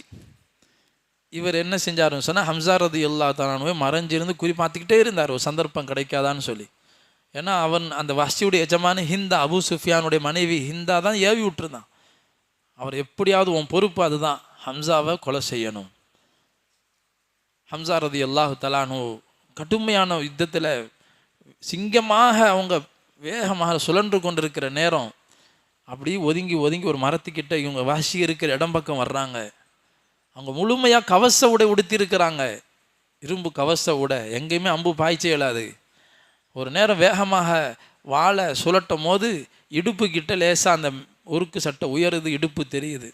இவர் என்ன செஞ்சாருன்னு சொன்னால், ஹம்ஸா ரலியல்லாஹு தஆலா அன்ஹுவை மறைஞ்சிருந்து குறி பார்த்துக்கிட்டே இருந்தார், ஒரு சந்தர்ப்பம் கிடைக்காதான்னு சொல்லி. ஏன்னா அவன் அந்த வஹ்ஷியுடைய எஜமான ஹிந்தா, அபூ சுஃபியானுடைய மனைவி ஹிந்தா தான் ஏவி விட்டுருந்தான். அவர் எப்படியாவது உன் பொறுப்பு அதுதான், ஹம்ஸாவை கொலை செய்யணும். ஹம்ஸா ரலியல்லாஹு தஆலா அன்ஹு கடுமையான யுத்தத்தில் சிங்கமாக அவங்க வேகமாக சுழன்று கொண்டிருக்கிற நேரம், அப்படி ஒதுங்கி ஒதுங்கி ஒரு மரத்துக்கிட்ட இவங்க வஹ்ஷி இருக்கிற இடம் பக்கம் வர்றாங்க. அவங்க முழுமையாக கவச உடை உடுத்திருக்கிறாங்க, இரும்பு கவச உடை, எங்கேயுமே அம்பு பாய்ச்ச இயலாது. ஒரு நேரம் வேகமாக வாழை சுழட்டும் போது இடுப்பு கிட்ட லேசாக அந்த உருக்கு சட்டை உயருது, இடுப்பு தெரியுது.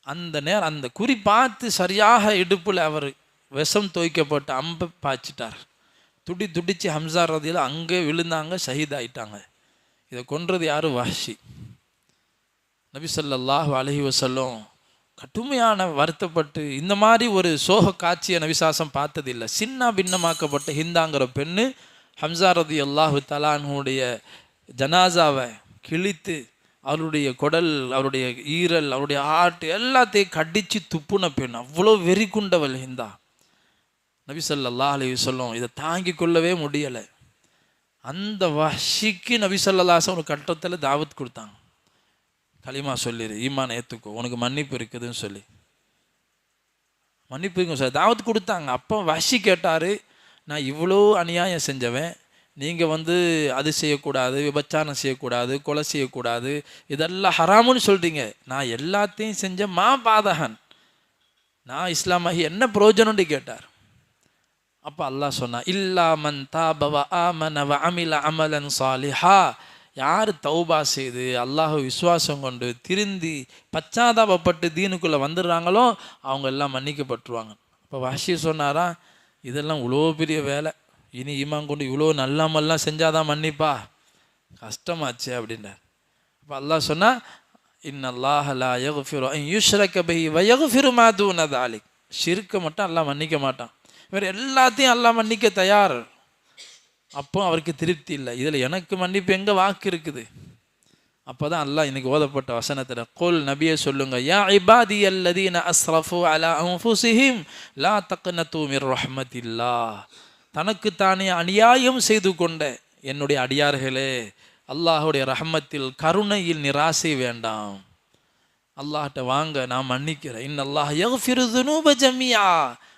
அந்த நேரம் அந்த குறி பார்த்து சரியாக இடுப்பில் அவர் விஷம் தோய்க்கப்பட்டு அம்பை பாய்ச்சிட்டார். துடிச்சு ஹம்ஸா ரலியல்லாஹு அங்கே விழுந்தாங்க, ஷஹீதாயிட்டாங்க. இதை கொன்றது யார், வஹ்ஷி. நபி ஸல்லல்லாஹு அலைஹி வஸல்லம் கடுமையான வருத்தப்பட்டு, இந்த மாதிரி ஒரு சோக காட்சியை நபிசாசம் பார்த்ததில்லை. சின்ன பின்னமாக்கப்பட்ட ஹிந்தாங்கிற பெண்ணு ஹம்ஸா ரலியல்லாஹு தஆலா அன்ஹுடைய ஜனாசாவை கிழித்து அவருடைய குடல், அவருடைய ஈரல், அவருடைய ஆட்டு எல்லாத்தையும் கடித்து துப்புன பெண். அவ்வளோ வெறி கொண்டவள் ஹிந்தா. நபி ஸல்லல்லாஹு அலைஹி வஸல்லம் இதை தாங்கி கொள்ளவே முடியலை. அந்த வஹ்ஷிக்கு நபி ஸல்லல்லாஹு அலைஹி வஸல்லம் ஒரு கட்டத்தில் தாவத் கொடுத்தாங்க. கலிமா சொல்லிடு, ஈமான் ஏற்றுக்கோ, உனக்கு மன்னிப்பு இருக்குதுன்னு சொல்லி. மன்னிப்பு இருக்கும் சார், தாவத் கொடுத்தாங்க. அப்போ வஹ்ஷி கேட்டார், நான் இவ்வளோ அநியாயம் செஞ்சவன், நீங்கள் அது செய்யக்கூடாது, விபச்சாரம் செய்யக்கூடாது, கொலை செய்யக்கூடாது, இதெல்லாம் ஹராமுன்னு சொல்கிறீங்க, நான் எல்லாத்தையும் செஞ்ச மா பாதகன், நான் இஸ்லாமாகி என்ன பிரயோஜனம்னு கேட்டார். அப்போ அல்லாஹ் சொன்னா, இல்லா மன் தாப வ ஆமன வ அமில அமலன் சாலிஹா, யார் தௌபா செய்து அல்லாஹ் விசுவாசம் கொண்டு திருந்தி பச்சாதாபப்பட்டு தீனுக்குள்ளே வந்துடுறாங்களோ அவங்க எல்லாம் மன்னிக்கப்பட்டுருவாங்க. இப்போ வஹ்ஷி சொன்னாரா, இதெல்லாம் இவ்வளோ பெரிய வேலை, இனி ஈமான் கொண்டு இவ்வளோ நல்லாமல்லாம் செஞ்சாதான் மன்னிப்பா, கஷ்டமாச்சு அப்படின்றார். அப்போ அல்லாஹ் சொன்னா, இன்னல்லாஹ லா யக்ஃபிரு அன் யுஷ்ரக பிஹி வ யக்ஃபிரு மா தூன தாலிக், ஷிர்க்கை மட்டும் அல்லாஹ் மன்னிக்க மாட்டான், வேறு எல்லாத்தையும் அல்லாஹ் மன்னிக்க தயார். அப்போ அவருக்கு திருப்தி இல்லை, இதில் எனக்கு மன்னிப்பு எங்கே வாக்கு இருக்குது. அப்போ தான் அல்லாஹ் இன்னைக்கு ஓதப்பட்ட வசனத்தில், குல் நபியை சொல்லுங்க, யா இபாதி அல்லதீன அஸ்ரஃபு அலா அன்ஃபுஸிஹிம் லா தக்னது மிர் ரஹ்மத்தில்லாஹ், தனக்குத்தானே அநியாயம் செய்து கொண்ட என்னுடைய அடியார்களே, அல்லாஹுடைய ரஹ்மத்தில் கருணையில் நிராசை வேண்டாம், அல்லாஹ்ட்ட வாங்க, நான் மன்னிக்கிறேன். இன்னல்லாஹ் யக்ஃபிரு ذுனூப ஜமீஆ,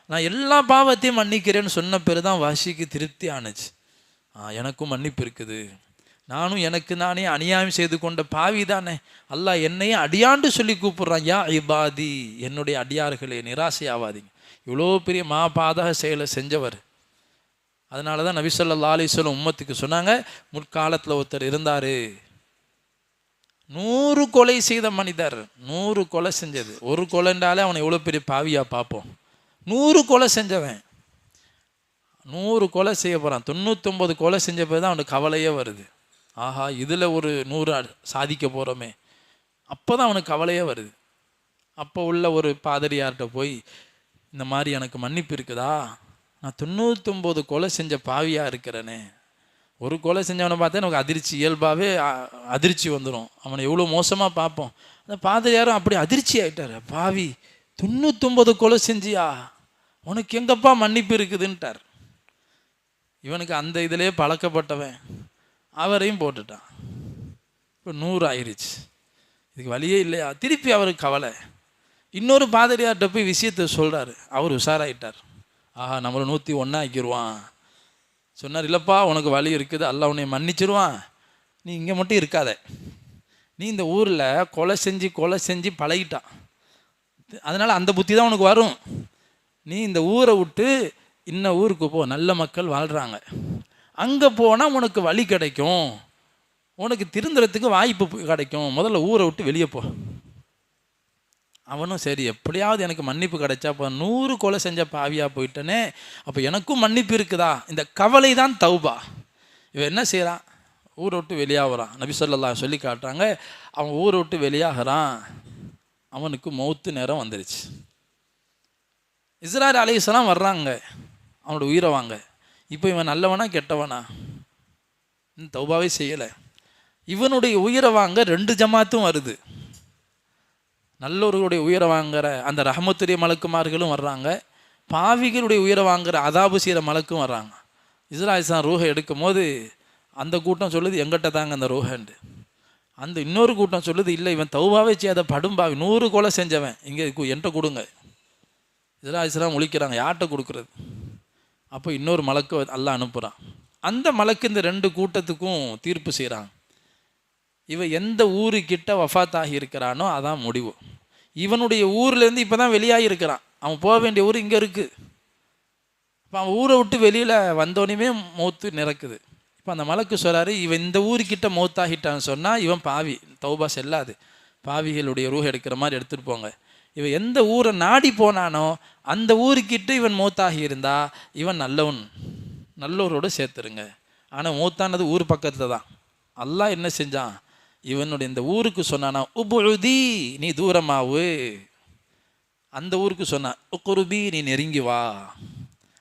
நான் எல்லா பாவத்தையும் மன்னிக்கிறேன்னு சொன்ன பேர் தான் வஹ்ஷிக்கு திருப்தி ஆணுச்சு. எனக்கும் மன்னிப்பு இருக்குது, நானும் எனக்கு நானே அநியாயம் செய்து கொண்ட பாவி தானே, அல்லாஹ் என்னையும் அடியாண்டு சொல்லி கூப்பிட்றான், யா இபாதி, என்னுடைய அடியார்களே நிராசை ஆவாதீங்க. இவ்வளோ பெரிய மாபாதக செயலை செஞ்சவர். அதனால தான் நபி ஸல்லல்லாஹு அலைஹி வஸல்லம் உம்மத்துக்கு சொன்னாங்க, முற்காலத்தில் ஒருத்தர் இருந்தார், 100 கொலை செய்த மனிதர், 100 கொலை செஞ்சது, ஒரு கொலைன்றாலே அவனை எவ்வளோ பெரிய பாவியாக பார்ப்போம், 100 கொலை செஞ்சவன் 100 கொலை செய்ய போகிறான், 99 கொலை செஞ்ச பேர் தான் அவனுக்கு கவலையே வருது. ஆஹா, இதில் ஒரு 100 சாதிக்க போகிறோமே, அப்போ தான் அவனுக்கு கவலையே வருது. அப்போ உள்ள ஒரு பாதிரியார்கிட்ட போய், இந்த மாதிரி எனக்கு மன்னிப்பு இருக்குதா, நான் 99 கொலை செஞ்ச பாவியாக இருக்கிறேனே, ஒரு கொலை செஞ்சவனை பார்த்தா எனக்கு அதிர்ச்சி, இயல்பாகவே அதிர்ச்சி வந்துடும், அவனை எவ்வளோ மோசமாக பார்ப்போம். அந்த பாதிரியாரும் அப்படி அதிர்ச்சி ஆகிட்டார், பாவி 99 கொலை செஞ்சியா, உனக்கு எங்கப்பா மன்னிப்பு இருக்குதுன்ட்டார். இவனுக்கு அந்த இதிலே பழக்கப்பட்டவன், அவரையும் போட்டுட்டான். இப்போ 100 ஆயிடுச்சு, இதுக்கு வழியே இல்லையா, திருப்பி அவருக்கு கவலை. இன்னொரு பாதிரியார்கிட்ட போய் விஷயத்தை சொல்கிறாரு, அவர் உஷாராயிட்டார், ஆஹா நம்மளை 101 ஆக்கிடுவான். சொன்னார், இல்லைப்பா உனக்கு வழி இருக்குது, அல்லாஹ் உன்னை மன்னிச்சிருவான், நீ இங்கே மட்டும் இருக்காத, நீ இந்த ஊரில் கொலை செஞ்சு பழகிட்டான், அதனால் அந்த புத்தி தான் உனக்கு வரும், நீ இந்த ஊரை விட்டு இன்னும் ஊருக்கு போ, நல்ல மக்கள் வாழ்கிறாங்க, அங்கே போனால் உனக்கு வழி கிடைக்கும், உனக்கு திருந்துறதுக்கு வாய்ப்பு கிடைக்கும், முதல்ல ஊரை விட்டு வெளியே போ. அவனும் சரி, எப்படியாவது எனக்கு மன்னிப்பு கிடைச்சா, இப்போ 100 கொலை செஞ்ச பாவியாக போயிட்டனே, அப்போ எனக்கும் மன்னிப்பு இருக்குதா, இந்த கவலை தான் தௌபா. இவன் என்ன செய்கிறான், ஊரை விட்டு வெளியாகிறான். நபி ஸல்லல்லாஹு சொல்லி காட்டுறாங்க, அவன் ஊரை விட்டு வெளியாகிறான், அவனுக்கு மௌத்து நேரம் வந்துருச்சு. இஸ்ராயில் அலைஹிஸ்ஸலாம் வர்றாங்க, அவனோட உயிரை வாங்க. இப்போ இவன் நல்லவனா கெட்டவனா, தௌபாவே செய்யலை, இவனுடைய உயிரை வாங்க 2 ஜமாத்தும் வருது. நல்லவர்களுடைய உயிரை வாங்குற அந்த ரஹமத்துடைய மலக்குமார்களும் வர்றாங்க, பாவிகளுடைய உயிரை வாங்குற அதாபு செய்கிற மலக்கும் வர்றாங்க. இஸ்ராயில் ரூஹை எடுக்கும் போது அந்த கூட்டம் சொல்லுது, எங்கிட்ட தாங்க அந்த ரூஹண்டு. அந்த இன்னொரு கூட்டம் சொல்லுது, இல்லை இவன் தௌபாவே செய்யாத படும்பாவி, 100 கொலை செஞ்சவன், இங்கே என்கிட்ட கொடுங்க. இஸ்ராயில் முழிக்கிறாங்க, யார்கிட்ட கொடுக்குறது. அப்போ இன்னொரு மலக்கு அல்லாஹ் அனுப்புகிறான். அந்த மலக்கு இந்த 2 கூட்டத்துக்கும் தீர்ப்பு செய்கிறாங்க. இவன் எந்த ஊருக்கிட்ட வஃபாத் ஆகி இருக்கிறானோ அதான் முடிவு. இவனுடைய ஊர்லேருந்து இப்போ தான் வெளியாகி இருக்கிறான், அவன் போக வேண்டிய ஊர் இங்கே இருக்குது. இப்போ அவன் ஊரை விட்டு வெளியில் வந்தோடனே மௌத்து நிறக்குது. இப்போ அந்த மலக்கு சொல்கிறாரு, இவன் இந்த ஊருக்கிட்ட மௌத்தாகிட்டான்னு சொன்னால் இவன் பாவி, தௌபா செல்லாது, பாவிகளுடைய ரூஹ் எடுக்கிற மாதிரி எடுத்துகிட்டு போங்க. இவன் எந்த ஊரை நாடி போனானோ அந்த ஊருக்கிட்ட இவன் மௌத்தாகி இருந்தா இவன் நல்லவரோடு சேர்த்துருங்க. ஆனால் மௌத்தானது ஊர் பக்கத்தில் தான். அல்லாஹ் என்ன செஞ்சான், இவனுடைய இந்த ஊருக்கு சொன்னானா, உபுதி நீ தூரமாவு, அந்த ஊருக்கு சொன்னான் உக்குருபி நீ நெருங்கி வா.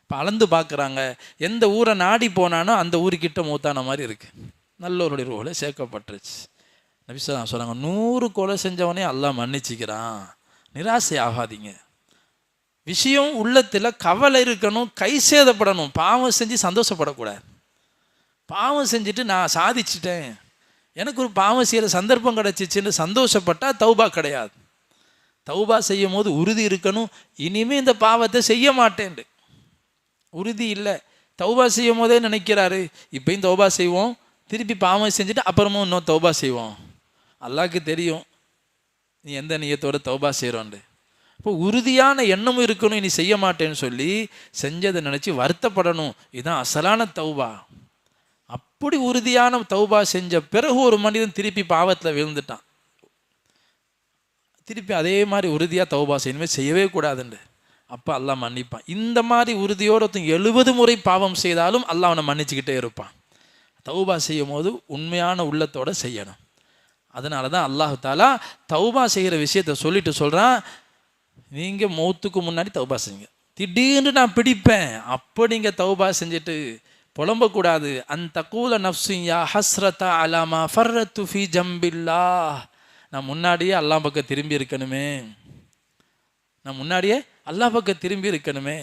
இப்போ அளந்து பார்க்குறாங்க, எந்த ஊரை நாடி போனானோ அந்த ஊருக்கிட்ட மௌத்தான மாதிரி இருக்குது, நல்லவருடைய ரூஹில் சேர்க்கப்பட்டுருச்சு. நபி ஸல்லல்லாஹு சொன்னாங்க, 100 கொலை செஞ்சவனே அல்லாஹ் மன்னிச்சிக்கிறான், நிராசை ஆகாதீங்க. விஷயம் உள்ளத்தில் கவலை இருக்கணும், கை சேதப்படணும். பாவம் செஞ்சு சந்தோஷப்படக்கூடாது. பாவம் செஞ்சுட்டு நான் சாதிச்சிட்டேன், எனக்கு ஒரு பாவம் செய்கிற சந்தர்ப்பம் கிடச்சிச்சின்னு சந்தோஷப்பட்டால் தௌபா கிடையாது. தௌபா செய்யும் போது உறுதி இருக்கணும், இனிமேல் இந்த பாவத்தை செய்ய மாட்டேன்ட்டு. உறுதி இல்லை, தௌபா செய்யும் போதே நினைக்கிறாரு இப்போயும் தௌபா செய்வோம், திருப்பி பாவம் செஞ்சுட்டு அப்புறமும் இன்னும் தௌபா செய்வோம். அல்லாஹ்க்கு தெரியும் நீ எந்த நியத்தோட தௌபா செய்கிறோன்ட்டு. இப்போ உறுதியான எண்ணமும் இருக்கணும், இனி செய்ய மாட்டேன்னு சொல்லி செஞ்சதை நினச்சி வருத்தப்படணும். இதுதான் அசலான தௌபா. அப்படி உறுதியான தௌபா செஞ்ச பிறகு ஒரு மனிதன் திருப்பி பாவத்தில் விழுந்துட்டான், திருப்பி அதே மாதிரி உறுதியாக தௌபா செய்யணுமே செய்யவே கூடாதுண்டு. அப்போ அல்லாஹ் மன்னிப்பான். இந்த மாதிரி உறுதியோடு 70 முறை பாவம் செய்தாலும் அல்லாஹ் அவனை மன்னிச்சுக்கிட்டே இருப்பான். தௌபா செய்யும் போது உண்மையான உள்ளத்தோடு செய்யணும். அதனால தான் அல்லாஹ் தாலா தௌபா செய்கிற விஷயத்தை சொல்லிட்டு சொல்கிறான், நீங்கள் மௌத்துக்கு முன்னாடி தௌபா செய்யுங்க. திடீர்னு நான் பிடிப்பேன் அப்போ நீங்கள் தௌபா செஞ்சுட்டு புலம்பக்கூடாது. தக்கூல நஃப்ஸின் யா ஹஸ்ரதா அலாமா ஃபர்ரத்து ஃபி ஜம்பில்லா. நான் முன்னாடியே அல்லாஹ் பக்கம் திரும்பி இருக்கணுமே, நான் முன்னாடியே அல்லாஹ் பக்கம் திரும்பி இருக்கணுமே.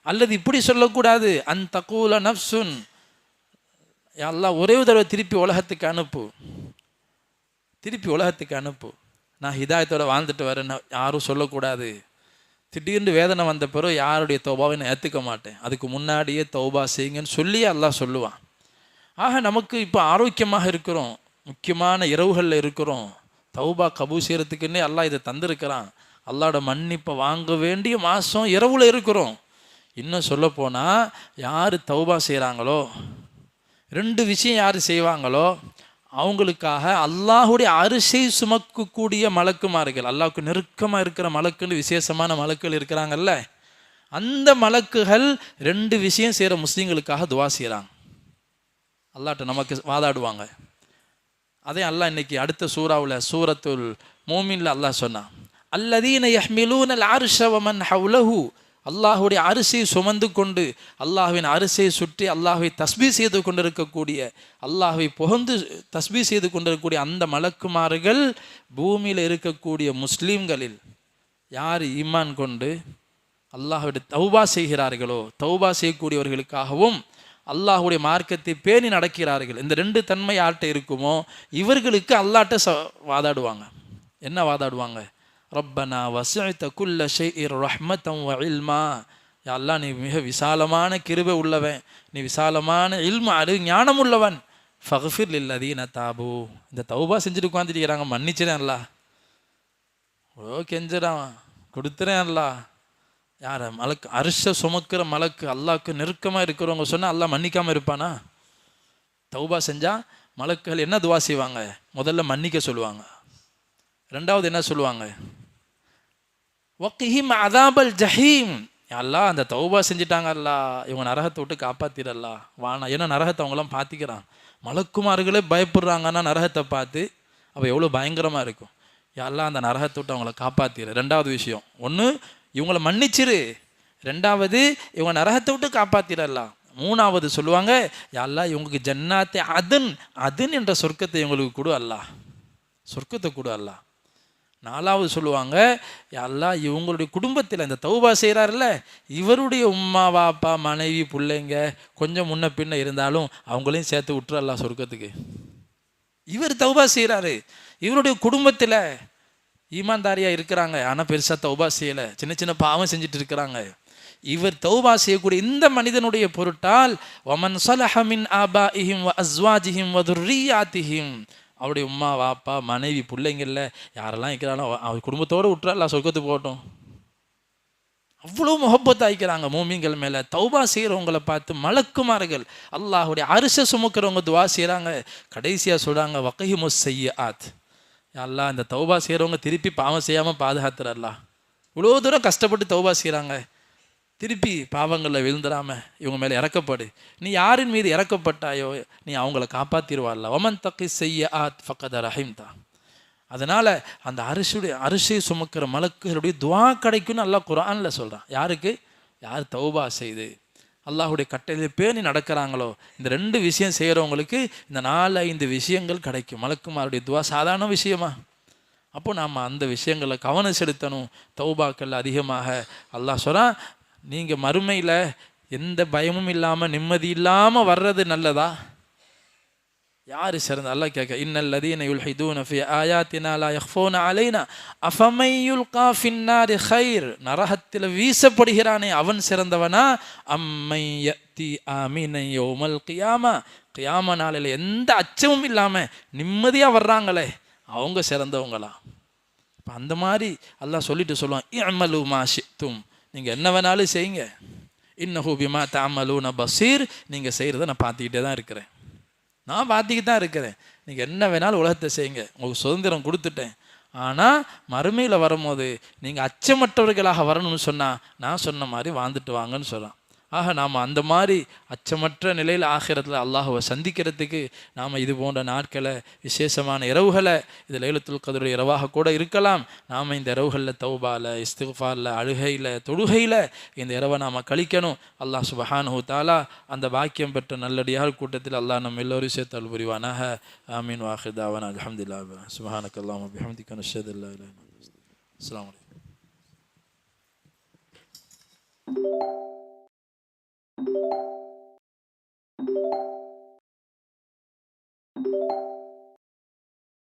அல்லது இப்படி சொல்லக்கூடாது, தக்கூல நஃப்ஸுன் அல்லாஹ் ஒரே தடவை திருப்பி உலகத்துக்கு அனுப்பு, திருப்பி உலகத்துக்கு அனுப்பு, நான் ஹிதாயத்தோட வாழ்ந்துட்டு வரேன்னு யாரும் சொல்லக்கூடாது. திடீர்னு வேதனை வந்த பிறகு யாருடைய தௌபாவை நான் ஏற்றுக்க மாட்டேன், அதுக்கு முன்னாடியே தௌபா செய்யுங்கன்னு சொல்லி அல்லாஹ் சொல்லுவான். ஆக நமக்கு இப்போ ஆரோக்கியமாக இருக்கிறோம், முக்கியமான இரவுகளில் இருக்கிறோம், தௌபா கபூல் செய்கிறதுக்குன்னே அல்லாஹ் இதை தந்திருக்கிறான். அல்லாஹ்வோட மன்னிப்பை வாங்க வேண்டிய மாதம் இரவுல இருக்கிறோம். இன்னும் சொல்லப்போனால் யார் தௌபா செய்கிறாங்களோ, 2 விஷயம் யார் செய்வாங்களோ அவங்களுக்காக அல்லாஹுடைய அரிசை சுமக்கக்கூடிய மலக்குமார்கள், அல்லாஹ்வுக்கு நெருக்கமாக இருக்கிற மலக்குன்னு விசேஷமான மலக்குகள் இருக்கிறாங்கல்ல, அந்த மலக்குகள் 2 விஷயம் செய்கிற முஸ்லீம்களுக்காக துவா செய்கிறாங்க, அல்லாஹ்ட்ட நமக்கு வாதாடுவாங்க. அதே அல்லாஹ் இன்னைக்கு அடுத்த சூறாவில் சூரத்துல் மூமின்ல அல்லாஹ் சொன்னான், அல்லதீன யஹ்மிலூனல் அர்ஷ வமன் ஹவ்லஹு, அல்லாஹுடைய அரிசியை சுமந்து கொண்டு அல்லாஹ்வின் அரிசியை சுற்றி அல்லாஹ்வை தஸ்பீ செய்து கொண்டிருக்கக்கூடிய, அல்லாஹ்வை புகழ்ந்து தஸ்பீ செய்து கொண்டிருக்கக்கூடிய அந்த மலக்குமார்கள் பூமியில் இருக்கக்கூடிய முஸ்லீம்களில் யார் ஈமான் கொண்டு அல்லாஹ்வுடைய தௌபா செய்கிறார்களோ, தௌபா செய்யக்கூடியவர்களுக்காகவும் அல்லாஹுடைய மார்க்கத்தை பேணி நடக்கிறார்கள், இந்த 2 தன்மை யார்கிட்ட இருக்குமோ இவர்களுக்கு அல்லாஹ்ட்ட வாதாடுவாங்க. என்ன வாதாடுவாங்க? ரப்பனா வஸஅத குல்ல ஷைஇர் ரஹ்மத்தன் வ இல்மா, யா அல்லாஹ் நீ மிக விசாலமான கிருபை உள்ளவன், நீ விசாலமான இல்மு ஞானம் உள்ளவன், ஃபக்ஃபிர் லில்லதீன தாபு, இந்த தௌபா செஞ்சுட்டு உட்காந்துருக்கிறாங்க மன்னிச்சிடேன் அல்லாஹ், ஓ கெஞ்சுறான் கொடுத்துறேன் அல்லாஹ். யார் மலக்கு அரிச சுமக்கிற மலக்கு, அல்லாஹ்க்கு நெருக்கமாக இருக்கிறவங்க சொன்னால் அல்லாஹ் மன்னிக்காமல் இருப்பானா? தௌபா செஞ்சால் மலக்குகள் என்ன துவா செய்வாங்க? முதல்ல மன்னிக்க சொல்லுவாங்க, 2வது என்ன சொல்லுவாங்க? வக்கிஹிம் அதாபல் ஜஹீம், அல்லாஹ் அந்த தௌபா செஞ்சுட்டாங்க அல்லாஹ், இவங்க நரகத்தை விட்டு காப்பாற்றிடல்லா வானா. ஏன்னா நரகத்தை அவங்களாம் பார்த்திக்கிறான், மலக்குமார்களே பயப்படுறாங்கன்னா நரகத்தை பார்த்து, அப்போ எவ்வளோ பயங்கரமாக இருக்கும். அல்லாஹ் அந்த நரகத்தை விட்டு அவங்கள காப்பாற்றிடு. 2வது விஷயம், ஒன்று இவங்கள மன்னிச்சிரு, 2வது இவங்க நரகத்தை விட்டு காப்பாற்றிடலாம், 3வது சொல்லுவாங்க அல்லாஹ் இவங்களுக்கு ஜன்னாத்தே அதுன் என்ற சொர்க்கத்தை இவங்களுக்கு கொடு அல்லாஹ், சொர்க்கத்தை கொடு அல்லாஹ். 4வது சொல்லுவாங்க அல்லாஹ் இவங்களுடைய குடும்பத்தில் இந்த தௌபா செய்கிறாருல்ல, இவருடைய உம்மா வாப்பா மனைவி பிள்ளைங்க கொஞ்சம் முன்ன பின்ன இருந்தாலும் அவங்களையும் சேர்த்து விட்டுரு அல்லாஹ் சொர்க்கத்துக்கு. இவர் தௌபா செய்கிறாரு, இவருடைய குடும்பத்தில் ஈமான்தாரியாக இருக்கிறாங்க, ஆனால் பெருசாக தௌபா செய்யலை, சின்ன சின்ன பாவம் செஞ்சுட்டு இருக்கிறாங்க. இவர் தௌபா செய்யக்கூடிய இந்த மனிதனுடைய பொருட்டால் வமன் ஸலஹ மின் ஆபாஇஹிம் வ அஸ்வாஜிஹிம் வ துர்ரியாத்திஹிம், அவருடைய உம்மா வாப்பா மனைவி பிள்ளைங்கள்ல யாரெல்லாம் இருக்கிறானோ அவர் குடும்பத்தோடு விட்டுறா சொர்க்கத்துக்கு போகட்டும். அவ்வளோ முஹப்பத் ஆகிக்கிறாங்க மூமின்கள் மேலே. தௌபா செய்கிறவங்களை பார்த்து மலக்குமார்கள் அல்லாஹுடைய அரிசை சுமக்கிறவங்க துவா செய்கிறாங்க. கடைசியாக சொல்கிறாங்க வக்கஹிமுஸ் ஸய்யிஆத், அல்லாஹ் இந்த தௌபா செய்கிறவங்க திருப்பி பாவம் செய்யாமல் பாதுகாத்துறல்லா. இவ்வளோ தூரம் கஷ்டப்பட்டு தௌபா செய்கிறாங்க, திருப்பி பாவங்களில் விழுந்துடாமல் இவங்க மேலே இறக்கப்படு, நீ யாரின் மீது இறக்கப்பட்டாயோ நீ அவங்கள காப்பாற்றிடுவாள்ல. வமன் தக்கி ஸய்யிஆத் ஃபக்கத ரஹிம்தா. அதனால் அந்த அரிசை சுமக்கிற மலக்குகளுடைய துவா கிடைக்குன்னு அல்லாஹ் குர்ஆனில் சொல்கிறான். யாருக்கு? யார் தௌபா செய்து அல்லாஹுடைய கட்டளையை பேணி நடக்கிறாங்களோ, இந்த 2 விஷயம் செய்கிறவங்களுக்கு இந்த 4-5 விஷயங்கள் கிடைக்கும். மலக்குமாருடைய துவா சாதாரண விஷயமா? அப்போ நாம் அந்த விஷயங்களை கவனம் செலுத்தணும். தௌபாக்கள் அதிகமாக. அல்லாஹ் சொல்கிறான், நீங்கள் மறுமையில் எந்த பயமும் இல்லாமல் நிம்மதி இல்லாமல் வர்றது நல்லதா? யார் சிறந்த? அல்லாஹ் கேட்க, இன்னல் லதீன யுல்ஹிதூன ஃபி ஆயாத்தினா லா யக்ஃபூன அலைனா அஃபமை யுல்கா ஃபின்னாரி கைர். நரகத்தில் வீசப்படுகிறானே அவன் சிறந்தவனா? அம்மை யத்தி ஆமீன யௌமல் கியாமா. கியாம நாளில் எந்த அச்சமும் இல்லாமல் நிம்மதியாக வர்றாங்களே அவங்க சிறந்தவங்களா? இப்போ அந்த மாதிரி அல்லாஹ் சொல்லிட்டு சொல்லுவான், இஅமலு மா ஷி'தும். நீங்கள் என்ன வேணாலும் செய்யுங்க, இன்னஹு பிமா தஅமலூன பஸீர். நீங்கள் செய்கிறத நான் பார்த்துக்கிட்டே தான் இருக்கிறேன், நான் பார்த்துக்கிட்டு தான் இருக்கிறேன். நீங்கள் என்ன வேணாலும் உலகத்தை செய்யுங்க, உங்களுக்கு சுதந்திரம் கொடுத்துட்டேன். ஆனால் மறுமையில் வரும்போது நீங்கள் அச்சமற்றவர்களாக வரணும்னு சொன்னால் நான் சொன்ன மாதிரி வாழ்ந்துட்டு வாங்கன்னு சொல்கிறான். ஆக நாம் அந்த மாதிரி அச்சமற்ற நிலையில் ஆகிரத்தில் அல்லாஹுவை சந்திக்கிறதுக்கு நாம் இது போன்ற நாட்களை, விசேஷமான இரவுகளை, இது லைலத்துல் கத்ருடைய இரவாக கூட இருக்கலாம், நாம் இந்த இரவுகளில் தௌபால, இஸ்திக்ஃபாரில், அழுகையில், தொழுகையில் இந்த இரவை நாம் கழிக்கணும். அல்லாஹ் சுப்ஹானஹு தஆலா அந்த பாக்கியம் பெற்ற நல்லடியார் கூட்டத்தில் அல்லாஹ் நம்ம எல்லோரும் சேர்த்து அருள் புரிவானாக. ஆமீன். வாஹிர் தாவானா அல்ஹம்துலில்லாஹ். சுப்ஹானக்கல்லாஹும்ம பிஹம்திக நஷ்ஹது அல்லா இலாஹா இல்லா அன்த. அஸ்ஸலாமு அலைக்கும்.